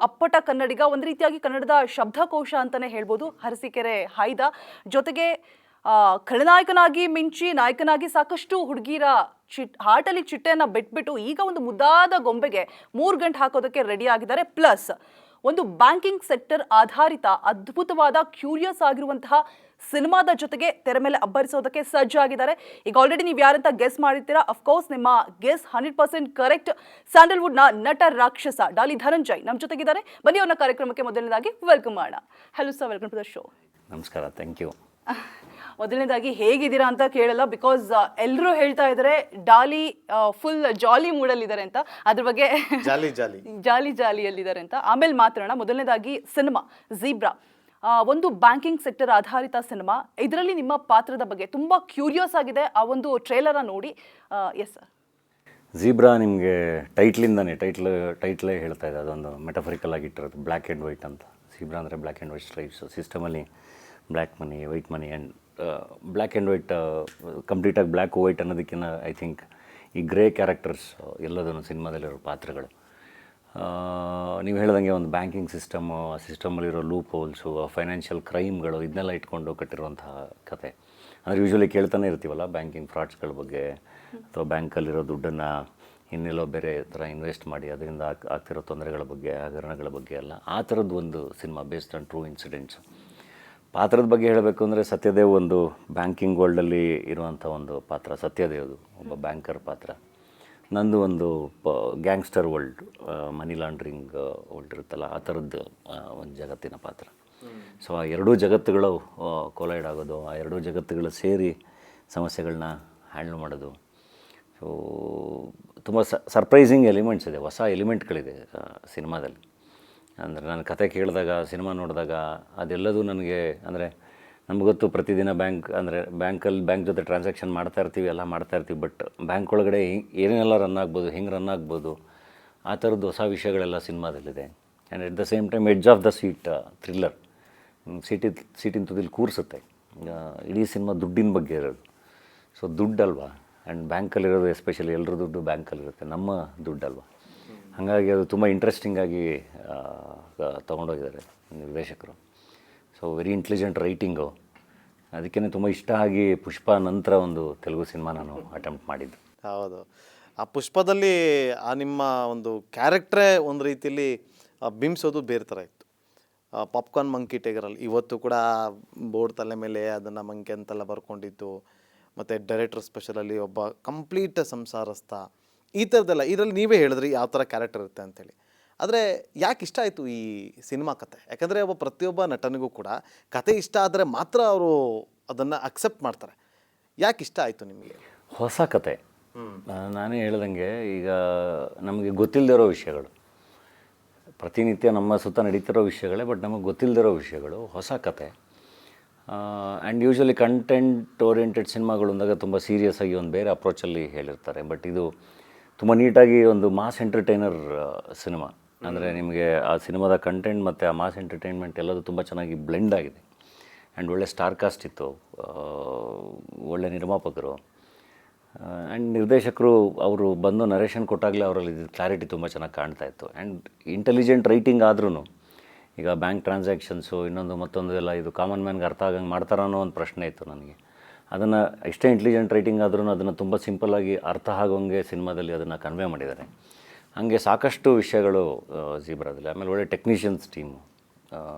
ಅಪ್ಪಟ ಕನ್ನಡಿಗ, ಒಂದು ರೀತಿಯಾಗಿ ಕನ್ನಡದ ಶಬ್ದಕೋಶ ಅಂತಾನೆ ಹೇಳ್ಬೋದು. ಅರಸೀಕೆರೆ ಹಾಯ್ದ ಜೊತೆಗೆ ಖಳನಾಯಕನಾಗಿ ಮಿಂಚಿ ನಾಯಕನಾಗಿ ಸಾಕಷ್ಟು ಹುಡುಗಿರ ಹಾಟಲ್ಲಿ ಚಿಟ್ಟೆಯನ್ನ ಬಿಟ್ಬಿಟ್ಟು ಈಗ ಒಂದು ಮುದ್ದಾದ ಗೊಂಬೆಗೆ 3 ಗಂಟೆ ಹಾಕೋದಕ್ಕೆ ರೆಡಿ ಆಗಿದ್ದಾರೆ. ಪ್ಲಸ್ ಒಂದು ಬ್ಯಾಂಕಿಂಗ್ ಸೆಕ್ಟರ್ ಆಧಾರಿತ ಅದ್ಭುತವಾದ ಕ್ಯೂರಿಯಸ್ ಆಗಿರುವಂತಹ ಸಿನಿಮಾದ ಜೊತೆಗೆ ತೆರೆ ಮೇಲೆ ಅಬ್ಬರಿಸೋದಕ್ಕೆ ಸಜ್ಜಾಗಿದ್ದಾರೆ. ಈಗ ಆಲ್ರೆಡಿ ನೀವು ಯಾರಂತ ಗೆಸ್ ಮಾಡಿರ್ತೀರಾ. ಅಫ್ಕೋರ್ಸ್ ನಿಮ್ಮ ಗೆಸ್ 100% ಕರೆಕ್ಟ್. ಸ್ಯಾಂಡಲ್ವುಡ್ನ ನಟ ರಾಕ್ಷಸ ಡಾಲಿ ಧನಂಜಯ್ ನಮ್ಮ ಜೊತೆಗಿದ್ದಾರೆ. ಬನ್ನಿ ಅವ್ರನ್ನ ಕಾರ್ಯಕ್ರಮಕ್ಕೆ ಮೊದಲನೇದಾಗಿ ವೆಲ್ಕಮ್ ಮಾಡೋಣ. Hello sir, welcome to the show. ನಮಸ್ಕಾರ, ಥ್ಯಾಂಕ್ ಯು. ಮೊದಲನೇದಾಗಿ ಹೇಗಿದ್ದೀರಾ ಅಂತ ಕೇಳಲ್ಲ, ಬಿಕಾಸ್ ಎಲ್ಲರೂ ಹೇಳ್ತಾ ಇದ್ದಾರೆ ಡಾಲಿ ಫುಲ್ ಜಾಲಿ ಮೂಡಲ್ಲಿದ್ದಾರೆ ಅಂತ. ಅದ್ರ ಬಗ್ಗೆ ಜಾಲಿಯಲ್ಲಿದ್ದಾರೆ ಅಂತ ಆಮೇಲೆ ಮಾತಾಡೋಣ. ಮೊದಲನೇದಾಗಿ ಸಿನಿಮಾ ಝೀಬ್ರಾ, ಒಂದು ಬ್ಯಾಂಕಿಂಗ್ ಸೆಕ್ಟರ್ ಆಧಾರಿತ ಸಿನಿಮಾ. ಇದರಲ್ಲಿ ನಿಮ್ಮ ಪಾತ್ರದ ಬಗ್ಗೆ ತುಂಬ ಕ್ಯೂರಿಯಸ್ ಆಗಿದೆ. ಆ ಒಂದು ಟ್ರೇಲರ ನೋಡಿ. ಎಸ್ ಸರ್, ಝೀಬ್ರಾ ನಿಮಗೆ ಟೈಟ್ಲೇ ಹೇಳ್ತಾ ಇದೆ. ಅದೊಂದು ಮೆಟಫರಿಕಲ್ ಆಗಿಟ್ಟಿರೋದು, ಬ್ಲ್ಯಾಕ್ ಆ್ಯಂಡ್ ವೈಟ್ ಅಂತ. ಝೀಬ್ರಾ ಅಂದರೆ ಬ್ಲ್ಯಾಕ್ ಆ್ಯಂಡ್ ವೈಟ್ ಸ್ಟ್ರೈಪ್ಸ್. ಸಿಸ್ಟಮಲ್ಲಿ black money, white money and black and white, ಕಂಪ್ಲೀಟಾಗಿ ಬ್ಲ್ಯಾಕ್ ವೈಟ್ ಅನ್ನೋದಕ್ಕಿಂತ ಐ ಥಿಂಕ್ ಈ ಗ್ರೇ ಕ್ಯಾರೆಕ್ಟರ್ಸ್ ಎಲ್ಲದನ್ನು ಸಿನಿಮಾದಲ್ಲಿರೋ ಪಾತ್ರಗಳು. ನೀವು ಹೇಳ್ದಂಗೆ ಒಂದು ಬ್ಯಾಂಕಿಂಗ್ ಸಿಸ್ಟಮು, ಆ ಸಿಸ್ಟಮಲ್ಲಿರೋ ಲೂಪ್ ಹೋಲ್ಸು, ಫೈನಾನ್ಷಿಯಲ್ ಕ್ರೈಮ್ಗಳು, ಇದನ್ನೆಲ್ಲ ಇಟ್ಕೊಂಡು ಕಟ್ಟಿರುವಂತಹ ಕತೆ. ಅಂದರೆ ಯೂಶ್ವಲಿ ಕೇಳ್ತಾನೆ ಇರ್ತೀವಲ್ಲ ಬ್ಯಾಂಕಿಂಗ್ ಫ್ರಾಡ್ಸ್ಗಳ ಬಗ್ಗೆ, ಅಥವಾ ಬ್ಯಾಂಕಲ್ಲಿರೋ ದುಡ್ಡನ್ನು ಇನ್ನೆಲ್ಲೋ ಬೇರೆ ಥರ ಇನ್ವೆಸ್ಟ್ ಮಾಡಿ ಅದರಿಂದ ಆಗ್ತಿರೋ ತೊಂದರೆಗಳ ಬಗ್ಗೆ, ಹಗರಣಗಳ ಬಗ್ಗೆ ಎಲ್ಲ ಆ ಥರದ್ದು ಒಂದು cinema based on true incidents. ಪಾತ್ರದ ಬಗ್ಗೆ ಹೇಳಬೇಕು ಅಂದರೆ ಸತ್ಯದೇವ್ ಒಂದು ಬ್ಯಾಂಕಿಂಗ್ ವರ್ಲ್ಡಲ್ಲಿ ಇರುವಂಥ ಒಂದು ಪಾತ್ರ. ಸತ್ಯದೇವ್ದು ಒಬ್ಬ ಬ್ಯಾಂಕರ್ ಪಾತ್ರ. ನಂದು ಒಂದು gangster world, money laundering world ಇರುತ್ತಲ್ಲ, ಆ ಥರದ್ದು ಒಂದು ಜಗತ್ತಿನ ಪಾತ್ರ. ಸೊ ಆ ಎರಡೂ ಜಗತ್ತುಗಳು ಕೊಲೈಡ್ ಆಗೋದು, ಆ ಎರಡೂ ಜಗತ್ತುಗಳು ಸೇರಿ ಸಮಸ್ಯೆಗಳನ್ನ ಹ್ಯಾಂಡಲ್ ಮಾಡೋದು. ಸೊ ತುಂಬ ಸರ್ಪ್ರೈಸಿಂಗ್ ಎಲಿಮೆಂಟ್ಸ್ ಇದೆ, ಹೊಸ ಎಲಿಮೆಂಟ್ಗಳಿದೆ ಸಿನಿಮಾದಲ್ಲಿ. ಅಂದರೆ ನಾನು ಕತೆ ಕೇಳಿದಾಗ, ಸಿನಿಮಾ ನೋಡಿದಾಗ ಅದೆಲ್ಲದೂ ನನಗೆ, ಅಂದರೆ ನಮ್ಗೆ ಗೊತ್ತು ಪ್ರತಿದಿನ ಬ್ಯಾಂಕ್ ಜೊತೆ ಟ್ರಾನ್ಸಾಕ್ಷನ್ ಮಾಡ್ತಾ ಇರ್ತೀವಿ, ಎಲ್ಲ ಮಾಡ್ತಾ ಇರ್ತೀವಿ. ಬಟ್ ಬ್ಯಾಂಕ್ ಒಳಗಡೆ ಏನೇನೆಲ್ಲ ರನ್ ಆಗ್ಬೋದು, ಹೆಂಗೆ ರನ್ ಆಗ್ಬೋದು, ಆ ಥರದ್ದು ಹೊಸ ವಿಷಯಗಳೆಲ್ಲ ಸಿನಿಮಾದಲ್ಲಿದೆ. And at the same time edge of the seat thriller, ಸೀಟಿನ ತುದಿಲಿ ಕೂರಿಸುತ್ತೆ. ಇಡೀ ಸಿನಿಮಾ ದುಡ್ಡಿನ ಬಗ್ಗೆ ಇರೋದು. ಸೊ ದುಡ್ಡಲ್ವಾ, ಆ್ಯಂಡ್ ಬ್ಯಾಂಕಲ್ಲಿರೋದು ಎಸ್ಪೆಷಲಿ ಎಲ್ಲರ ದುಡ್ಡು ಬ್ಯಾಂಕಲ್ಲಿರುತ್ತೆ, ನಮ್ಮ ದುಡ್ಡಲ್ವಾ. ಹಾಗಾಗಿ ಅದು ತುಂಬ ಇಂಟ್ರೆಸ್ಟಿಂಗಾಗಿ ತೊಗೊಂಡೋಗಿದ್ದಾರೆ ನಿರ್ದೇಶಕರು. So very intelligent writing. ಅದಕ್ಕೇ ತುಂಬ ಇಷ್ಟ ಆಗಿ ಪುಷ್ಪ ನಂತರ ಒಂದು ತೆಲುಗು ಸಿನಿಮಾ ನಾನು ಅಟೆಂಪ್ಟ್ ಮಾಡಿದ್ದು. ಹೌದು, ಆ ಪುಷ್ಪದಲ್ಲಿ ಆ ನಿಮ್ಮ ಒಂದು ಕ್ಯಾರೆಕ್ಟ್ರೇ ಒಂದು ರೀತಿಯಲ್ಲಿ ಬಿಂಬಿಸೋದು ಬೇರೆ ಥರ ಇತ್ತು. ಪಾಪ್ಕಾರ್ನ್ ಮಂಕಿ ಟೈಗರಲ್ಲಿ ಇವತ್ತು ಕೂಡ ಬೋರ್ಡ್ ತಲೆ ಮೇಲೆ ಅದನ್ನು ಮಂಕಿ ಅಂತೆಲ್ಲ ಬರ್ಕೊಂಡಿದ್ದು, ಮತ್ತು ಡೈರೆಕ್ಟರ್ ಸ್ಪೆಷಲಲ್ಲಿ ಒಬ್ಬ ಕಂಪ್ಲೀಟ್ ಸಂಸಾರಸ್ಥ, ಈ ಥರದ್ದೆಲ್ಲ ಇದರಲ್ಲಿ ನೀವೇ ಹೇಳಿದ್ರಿ ಯಾವ ಥರ ಕ್ಯಾರೆಕ್ಟರ್ ಇರುತ್ತೆ ಅಂಥೇಳಿ. ಆದರೆ ಯಾಕೆ ಇಷ್ಟ ಆಯಿತು ಈ ಸಿನಿಮಾ ಕತೆ? ಯಾಕಂದರೆ ಪ್ರತಿಯೊಬ್ಬ ನಟನಿಗೂ ಕೂಡ ಕತೆ ಇಷ್ಟ ಆದರೆ ಮಾತ್ರ ಅವರು ಅದನ್ನು ಅಕ್ಸೆಪ್ಟ್ ಮಾಡ್ತಾರೆ. ಯಾಕೆ ಇಷ್ಟ ಆಯಿತು ನಿಮಗೆ? ಹೊಸ ಕತೆ, ನಾನೇ ಹೇಳ್ದಂಗೆ ಈಗ ನಮಗೆ ಗೊತ್ತಿಲ್ಲದಿರೋ ವಿಷಯಗಳು, ಪ್ರತಿನಿತ್ಯ ನಮ್ಮ ಸುತ್ತ ನಡೀತಿರೋ ವಿಷಯಗಳೇ, ಬಟ್ ನಮಗೆ ಗೊತ್ತಿಲ್ಲದಿರೋ ವಿಷಯಗಳು, ಹೊಸ ಕತೆ. ಆ್ಯಂಡ್ ಯೂಶ್ವಲಿ ಕಂಟೆಂಟ್ ಓರಿಯೆಂಟೆಡ್ ಸಿನಿಮಾಗಳು ಅಂದಾಗ ತುಂಬ ಸೀರಿಯಸ್ ಆಗಿ ಒಂದು ಬೇರೆ ಅಪ್ರೋಚಲ್ಲಿ ಹೇಳಿರ್ತಾರೆ. ಬಟ್ ಇದು ತುಂಬ ನೀಟಾಗಿ ಒಂದು ಮಾಸ್ ಎಂಟರ್ಟೈನರ್ ಸಿನಿಮಾ. ಅಂದರೆ ನಿಮಗೆ ಆ ಸಿನಿಮಾದ ಕಂಟೆಂಟ್ ಮತ್ತು ಆ ಮಾಸ್ ಎಂಟರ್ಟೈನ್ಮೆಂಟ್ ಎಲ್ಲದು ತುಂಬ ಚೆನ್ನಾಗಿ ಬ್ಲೆಂಡ್ ಆಗಿದೆ. ಆ್ಯಂಡ್ ಒಳ್ಳೆ ಸ್ಟಾರ್ ಕಾಸ್ಟ್ ಇತ್ತು, ಒಳ್ಳೆ ನಿರ್ಮಾಪಕರು ಆ್ಯಂಡ್ ನಿರ್ದೇಶಕರು. ಅವರು ಬಂದು ನರೇಷನ್ ಕೊಟ್ಟಾಗಲೇ ಅವರಲ್ಲಿ ಕ್ಲಾರಿಟಿ ತುಂಬ ಚೆನ್ನಾಗಿ ಕಾಣ್ತಾ ಇತ್ತು. ಆ್ಯಂಡ್ ಇಂಟೆಲಿಜೆಂಟ್ ರೈಟಿಂಗ್ ಆದ್ರೂ ಈಗ ಬ್ಯಾಂಕ್ ಟ್ರಾನ್ಸಾಕ್ಷನ್ಸು ಇನ್ನೊಂದು ಮತ್ತೊಂದು ಎಲ್ಲ ಇದು ಕಾಮನ್ ಮ್ಯಾನ್ಗೆ ಅರ್ಥ ಆಗಂಗೆ ಮಾಡ್ತಾರೋ ಅನ್ನೋ ಒಂದು ಪ್ರಶ್ನೆ ಇತ್ತು ನನಗೆ. ಅದನ್ನು ಎಷ್ಟೇ ಇಂಟೆಲಿಜೆಂಟ್ ರೈಟಿಂಗ್ ಆದ್ರೂ ಅದನ್ನು ತುಂಬ ಸಿಂಪಲ್ಲಾಗಿ ಅರ್ಥ ಆಗೋಂಗೆ ಸಿನಿಮಾದಲ್ಲಿ ಅದನ್ನು ಕನ್ವೆ ಮಾಡಿದ್ದಾರೆ. ಹಾಗೆ ಸಾಕಷ್ಟು ವಿಷಯಗಳು ಝೀಬ್ರಾದಲ್ಲಿ. ಆಮೇಲೆ ಒಳ್ಳೆ ಟೆಕ್ನಿಷಿಯನ್ಸ್ ಟೀಮು.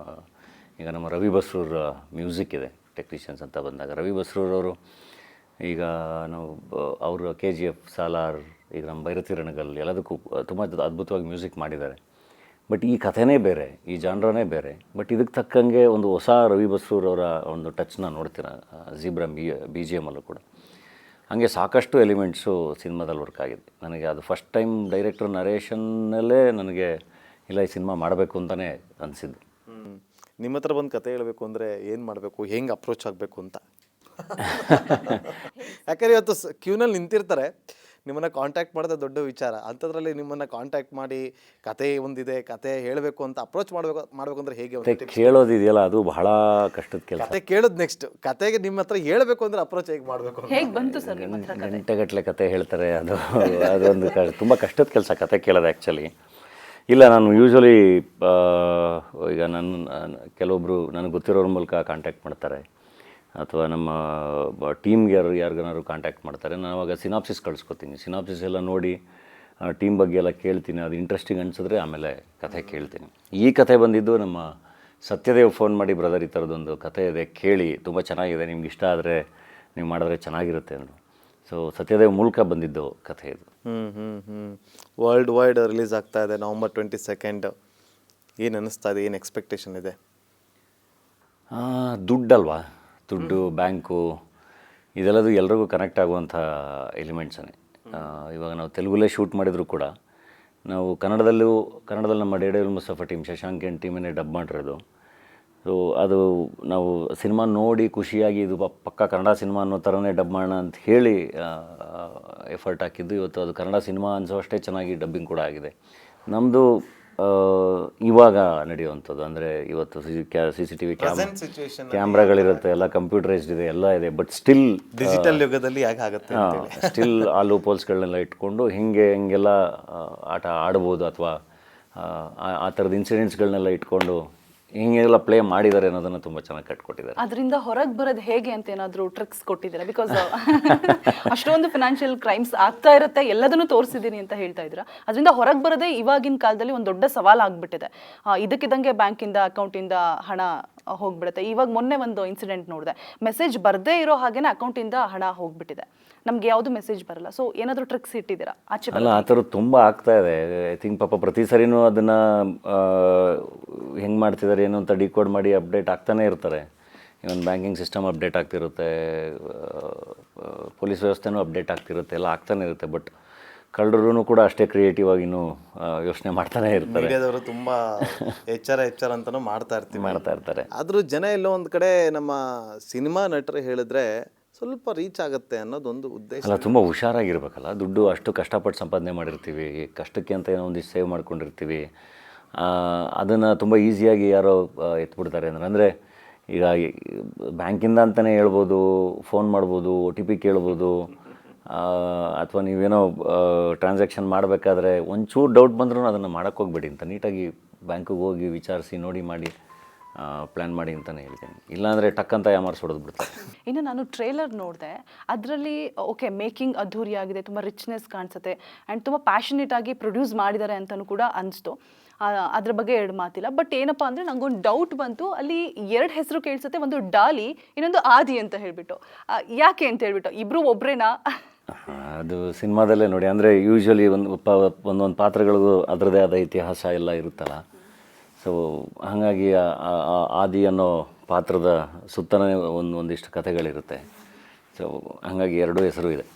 ಈಗ ನಮ್ಮ ರವಿ ಬಸ್ರೂರ್ ಮ್ಯೂಸಿಕ್ ಇದೆ, ಟೆಕ್ನಿಷಿಯನ್ಸ್ ಅಂತ ಬಂದಾಗ ರವಿ ಬಸ್ರೂರವರು ಈಗ ನಾವು ಅವರು KGF, ಸಾಲಾರ್, ಈಗ ನಮ್ಮ ಭೈರತಿ ರಣಗಲ್ ಎಲ್ಲದಕ್ಕೂ ತುಂಬ ಅದ್ಭುತವಾಗಿ ಮ್ಯೂಸಿಕ್ ಮಾಡಿದ್ದಾರೆ. ಬಟ್ ಈ ಕಥೆನೇ ಬೇರೆ, ಈ ಜಾನ್ರನೇ ಬೇರೆ. ಬಟ್ ಇದಕ್ಕೆ ತಕ್ಕಂಗೆ ಒಂದು ಹೊಸ ರವಿ ಬಸ್ರೂರವರ ಒಂದು ಟಚ್ನ ನೋಡ್ತೀರ ಝೀಬ್ರಾ BGM ಅಲ್ಲೂ ಕೂಡ. ಹಾಗೆ ಸಾಕಷ್ಟು ಎಲಿಮೆಂಟ್ಸು ಸಿನಿಮಾದಲ್ಲಿ ವರ್ಕ್ ಆಗಿದೆ. ನನಗೆ ಅದು ಫಸ್ಟ್ ಟೈಮ್ ಡೈರೆಕ್ಟರ್ ನರೇಷನ್ನಲ್ಲೇ ನನಗೆ ಇಲ್ಲ ಈ ಸಿನಿಮಾ ಮಾಡಬೇಕು ಅಂತಲೇ ಅನಿಸಿದ್ದು. ನಿಮ್ಮ ಹತ್ರ ಬಂದು ಕತೆ ಹೇಳಬೇಕು ಅಂದರೆ ಏನು ಮಾಡಬೇಕು, ಹೆಂಗೆ ಅಪ್ರೋಚ್ ಆಗಬೇಕು ಅಂತ? ಯಾಕಂದರೆ ಇವತ್ತು ಕ್ಯೂನಲ್ಲಿ ನಿಂತಿರ್ತಾರೆ, ನಿಮ್ಮನ್ನು ಕಾಂಟ್ಯಾಕ್ಟ್ ಮಾಡೋದೇ ದೊಡ್ಡ ವಿಚಾರ. ಅಂಥದ್ರಲ್ಲಿ ನಿಮ್ಮನ್ನು ಕಾಂಟ್ಯಾಕ್ಟ್ ಮಾಡಿ ಕತೆ ಒಂದಿದೆ, ಕತೆ ಹೇಳಬೇಕು ಅಂತ ಅಪ್ರೋಚ್ ಮಾಡಬೇಕು ಅಂದರೆ ಹೇಗೆ? ಕೇಳೋದಿದೆಯಲ್ಲ, ಅದು ಬಹಳ ಕಷ್ಟದ ಕೆಲಸ. ಕತೆ ಕೇಳೋದು ನೆಕ್ಸ್ಟ್, ಕತೆಗೆ ನಿಮ್ಮ ಹತ್ರ ಹೇಳಬೇಕು ಅಂದರೆ ಅಪ್ರೋಚ್ ಹೇಗೆ ಮಾಡಬೇಕು? ಹೇಗೆ ಬಂತು ಸರ್? ಗಂಟೆಗಟ್ಟಲೆ ಕತೆ ಹೇಳ್ತಾರೆ, ಅದೊಂದು ತುಂಬ ಕಷ್ಟದ ಕೆಲಸ ಕತೆ ಕೇಳೋದು ಆ್ಯಕ್ಚುಲಿ. ಇಲ್ಲ, ನಾನು ಯೂಶ್ವಲಿ ಈಗ ಕೆಲವೊಬ್ಬರು ನನಗೆ ಗೊತ್ತಿರೋರ ಮೂಲಕ ಕಾಂಟ್ಯಾಕ್ಟ್ ಮಾಡ್ತಾರೆ, ಅಥವಾ ನಮ್ಮ ಟೀಮ್ಗೆ ಯಾರಿಗಾರು ಕಾಂಟ್ಯಾಕ್ಟ್ ಮಾಡ್ತಾರೆ. ನಾನು ಅವಾಗ ಸಿನಾಪ್ಸಿಸ್ ಕಳಿಸ್ಕೊತೀನಿ. ಸಿನಾಪ್ಸಿಸ್ ಎಲ್ಲ ನೋಡಿ ಟೀಮ್ ಬಗ್ಗೆ ಎಲ್ಲ ಕೇಳ್ತೀನಿ. ಅದು ಇಂಟ್ರೆಸ್ಟಿಂಗ್ ಅನಿಸಿದ್ರೆ ಆಮೇಲೆ ಕಥೆ ಕೇಳ್ತೀನಿ. ಈ ಕಥೆ ಬಂದಿದ್ದು ನಮ್ಮ ಸತ್ಯದೇವ್ ಫೋನ್ ಮಾಡಿ, ಬ್ರದರ್ ಈ ಥರದೊಂದು ಕಥೆ ಇದೆ ಕೇಳಿ, ತುಂಬ ಚೆನ್ನಾಗಿದೆ, ನಿಮ್ಗೆ ಇಷ್ಟ ಆದರೆ ನೀವು ಮಾಡಿದ್ರೆ ಚೆನ್ನಾಗಿರುತ್ತೆ ಅಂದರು. ಸೊ ಸತ್ಯದೇವ್ ಮೂಲಕ ಬಂದಿದ್ದು ಕಥೆ ಇದು. ವರ್ಲ್ಡ್ ವೈಡ್ ರಿಲೀಸ್ ಆಗ್ತಾ ಇದೆ November 22. ಏನು ಅನ್ನಿಸ್ತಾ ಇದೆ, ಏನು ಎಕ್ಸ್ಪೆಕ್ಟೇಷನ್ ಇದೆ? ದುಡ್ಡಲ್ವಾ, ದುಡ್ಡು, ಬ್ಯಾಂಕು, ಇದೆಲ್ಲದು ಎಲ್ರಿಗೂ ಕನೆಕ್ಟ್ ಆಗುವಂಥ ಎಲಿಮೆಂಟ್ಸೇ. ಇವಾಗ ನಾವು ತೆಲುಗಲ್ಲೇ ಶೂಟ್ ಮಾಡಿದರೂ ಕೂಡ ನಾವು ಕನ್ನಡದಲ್ಲಿ ನಮ್ಮ ಡೇಡೇಲ್ ಮುಸ್ತಫಾ ಟೀಮ್, ಶಶಾಂಕ್ ಏನು ಟೀಮನ್ನೇ ಡಬ್ ಮಾಡಿರೋದು. ಸೊ ಅದು ನಾವು ಸಿನಿಮಾ ನೋಡಿ ಖುಷಿಯಾಗಿ ಇದು ಪಕ್ಕ ಕನ್ನಡ ಸಿನಿಮಾ ಅನ್ನೋ ಥರನೇ ಡಬ್ ಮಾಡೋಣ ಅಂತ ಹೇಳಿ ಎಫರ್ಟ್ ಹಾಕಿದ್ದು. ಇವತ್ತು ಅದು ಕನ್ನಡ ಸಿನಿಮಾ ಅನಿಸೋ ಅಷ್ಟೇ ಚೆನ್ನಾಗಿ ಡಬ್ಬಿಂಗ್ ಕೂಡ ಆಗಿದೆ. ನಮ್ಮದು ಇವಾಗ ನಡೆಯುವಂಥದ್ದು ಅಂದರೆ ಇವತ್ತು CCTV ಕ್ಯಾಮ್ರಾಗಳಿರುತ್ತೆ, ಎಲ್ಲ ಕಂಪ್ಯೂಟರೈಸ್ಡ್ ಇದೆ, ಎಲ್ಲ ಇದೆ. ಬಟ್ ಸ್ಟಿಲ್ ಡಿಜಿಟಲ್ ಯುಗದಲ್ಲಿ ಯಾಕೆ ಆಗುತ್ತೆ, ಸ್ಟಿಲ್ ಆ ಲೂಪೋಲ್ಸ್ಗಳನ್ನೆಲ್ಲ ಇಟ್ಕೊಂಡು ಹಿಂಗೆಲ್ಲ ಆಟ ಆಡ್ಬೋದು, ಅಥವಾ ಆ ಥರದ ಇನ್ಸಿಡೆಂಟ್ಸ್ಗಳನ್ನೆಲ್ಲ ಇಟ್ಕೊಂಡು ಹಿಂಗೆಲ್ಲ ಪ್ಲೇ ಮಾಡಿದ್ದಾರೆ ಅನ್ನೋದನ್ನು ತುಂಬ ಚೆನ್ನಾಗಿ ಕಟ್ಕೊಟ್ಟಿದ್ದಾರೆ. ಅದರಿಂದ ಹೊರಗೆ ಬರೋದು ಹೇಗೆ ಅಂತ ಏನಾದರೂ ಟ್ರಿಕ್ಸ್ ಕೊಟ್ಟಿದ್ದೀರಾ? ಬಿಕಾಸ್ ಅಷ್ಟೊಂದು ಫಿನಾನ್ಷಿಯಲ್ ಕ್ರೈಮ್ಸ್ ಆಗ್ತಾ ಇರುತ್ತೆ, ಎಲ್ಲದನ್ನು ತೋರಿಸಿದ್ದೀನಿ ಅಂತ ಹೇಳ್ತಾ ಇದ್ದೀರಾ. ಅದರಿಂದ ಹೊರಗೆ ಬರೋದೇ ಇವಾಗಿನ ಕಾಲದಲ್ಲಿ ಒಂದು ದೊಡ್ಡ ಸವಾಲು ಆಗಿಬಿಟ್ಟಿದೆ. ಇದಕ್ಕಿದ್ದಂಗೆ ಬ್ಯಾಂಕಿಂದ ಅಕೌಂಟಿಂದ ಹಣ ಹೋಗ್ಬಿಡುತ್ತೆ. ಇವಾಗ ಮೊನ್ನೆ ಒಂದು ಇನ್ಸಿಡೆಂಟ್ ನೋಡಿದೆ, ಮೆಸೇಜ್ ಬರದೇ ಇರೋ ಹಾಗೇನೆ ಅಕೌಂಟಿಂದ ಹಣ ಹೋಗ್ಬಿಟ್ಟಿದೆ, ನಮ್ಗೆ ಯಾವುದು ಮೆಸೇಜ್ ಬರಲ್ಲ. ಸೊ ಏನಾದರೂ ಟ್ರಿಕ್ಸ್ ಇಟ್ಟಿದ್ದೀರಾ ಆಚೆ? ಅಲ್ಲ, ಆ ಥರದ್ದು ತುಂಬ ಆಗ್ತಾ ಇದೆ. ಐ ಥಿಂಕ್ ಪಾಪ ಪ್ರತಿ ಸರಿನೂ ಅದನ್ನು ಹೆಂಗೆ ಮಾಡ್ತಿದ್ದಾರೆ ಏನು ಅಂತ ಡಿಕೋಡ್ ಮಾಡಿ ಅಪ್ಡೇಟ್ ಆಗ್ತಾನೆ ಇರ್ತಾರೆ. ಇವನ್ ಬ್ಯಾಂಕಿಂಗ್ ಸಿಸ್ಟಮ್ ಅಪ್ಡೇಟ್ ಆಗ್ತಿರುತ್ತೆ, ಪೊಲೀಸ್ ವ್ಯವಸ್ಥೆನೂ ಅಪ್ಡೇಟ್ ಆಗ್ತಿರುತ್ತೆ, ಎಲ್ಲ ಆಗ್ತಾನೆ ಇರುತ್ತೆ. ಬಟ್ ಕಳ್ಳರೂ ಕೂಡ ಅಷ್ಟೇ ಕ್ರಿಯೇಟಿವ್ ಆಗಿನೂ ಯೋಚನೆ ಮಾಡ್ತಾನೆ ಇರ್ತಾರೆ. ಮೀಡಿಯಾದವರು ತುಂಬ ಎಚ್ಚರ ಅಂತಲೂ ಮಾಡ್ತಾ ಇರ್ತಾರೆ. ಆದರೂ ಜನ ಎಲ್ಲೋ ಒಂದು ಕಡೆ ನಮ್ಮ ಸಿನಿಮಾ ನಟರು ಹೇಳಿದ್ರೆ ಸ್ವಲ್ಪ ರೀಚ್ ಆಗುತ್ತೆ ಅನ್ನೋದೊಂದು ಉದ್ದೇಶ. ಅಲ್ಲ, ತುಂಬ ಹುಷಾರಾಗಿರ್ಬೇಕಲ್ಲ. ದುಡ್ಡು ಅಷ್ಟು ಕಷ್ಟಪಟ್ಟು ಸಂಪಾದನೆ ಮಾಡಿರ್ತೀವಿ, ಕಷ್ಟಕ್ಕೆ ಅಂತ ಏನೋ ಒಂದಿಷ್ಟು ಸೇವ್ ಮಾಡ್ಕೊಂಡಿರ್ತೀವಿ. ಅದನ್ನು ತುಂಬ ಈಸಿಯಾಗಿ ಯಾರೋ ಎತ್ಬಿಡ್ತಾರೆ ಅಂದರೆ ಈಗ ಬ್ಯಾಂಕಿಂದ ಅಂತಲೇ ಹೇಳ್ಬೋದು, ಫೋನ್ ಮಾಡ್ಬೋದು, OTP ಕೇಳ್ಬೋದು, ಅಥವಾ ನೀವೇನೋ ಟ್ರಾನ್ಸಾಕ್ಷನ್ ಮಾಡಬೇಕಾದ್ರೆ ಒಂಚೂರು ಡೌಟ್ ಬಂದ್ರೂ ಅದನ್ನು ಮಾಡೋಕ್ಕೆ ಹೋಗ್ಬೇಡಿ ಅಂತ ನೀಟಾಗಿ ಬ್ಯಾಂಕಿಗೆ ಹೋಗಿ ವಿಚಾರಿಸಿ ನೋಡಿ ಮಾಡಿ ಪ್ಲ್ಯಾನ್ ಮಾಡಿ ಅಂತಲೇ ಹೇಳ್ತೀನಿ. ಇಲ್ಲಾಂದರೆ ಟಕ್ ಅಂತ ಯಾಮಾರಿಸೋದು ಬಿಡ್ತಾರೆ. ಇನ್ನು ನಾನು ಟ್ರೇಲರ್ ನೋಡಿದೆ, ಅದರಲ್ಲಿ ಓಕೆ ಮೇಕಿಂಗ್ ಅದ್ಧೂರಿಯಾಗಿದೆ, ತುಂಬ ರಿಚ್ನೆಸ್ ಕಾಣಿಸುತ್ತೆ, ಆ್ಯಂಡ್ ತುಂಬ ಪ್ಯಾಷನೇಟ್ ಆಗಿ ಪ್ರೊಡ್ಯೂಸ್ ಮಾಡಿದ್ದಾರೆ ಅಂತಲೂ ಕೂಡ ಅನಿಸ್ತು. ಅದ್ರ ಬಗ್ಗೆ ಎರಡು ಮಾತಿಲ್ಲ. ಬಟ್ ಏನಪ್ಪ ಅಂದರೆ ನನಗೊಂದು ಡೌಟ್ ಬಂತು, ಅಲ್ಲಿ 2 ಹೆಸರು ಕೇಳಿಸುತ್ತೆ, ಒಂದು ಡಾಲಿ, ಇನ್ನೊಂದು ಆದಿ ಅಂತ ಹೇಳಿಬಿಟ್ಟು. ಯಾಕೆ ಅಂತ ಹೇಳ್ಬಿಟ್ಟು, ಇಬ್ಬರು ಒಬ್ಬರೇನಾ? ಅದು ಸಿನಿಮಾದಲ್ಲೇ ನೋಡಿ, ಅಂದರೆ ಯೂಶ್ವಲಿ ಒಂದೊಂದು ಪಾತ್ರಗಳಿಗೂ ಅದರದೇ ಆದ ಇತಿಹಾಸ ಎಲ್ಲ ಇರುತ್ತಲ್ಲ. ಸೊ ಹಾಗಾಗಿ ಆದಿ ಅನ್ನೋ ಪಾತ್ರದ ಸುತ್ತಲೇ ಒಂದಿಷ್ಟು ಕಥೆಗಳಿರುತ್ತೆ. ಸೊ ಹಾಗಾಗಿ 2 ಹೆಸರು ಇದೆ.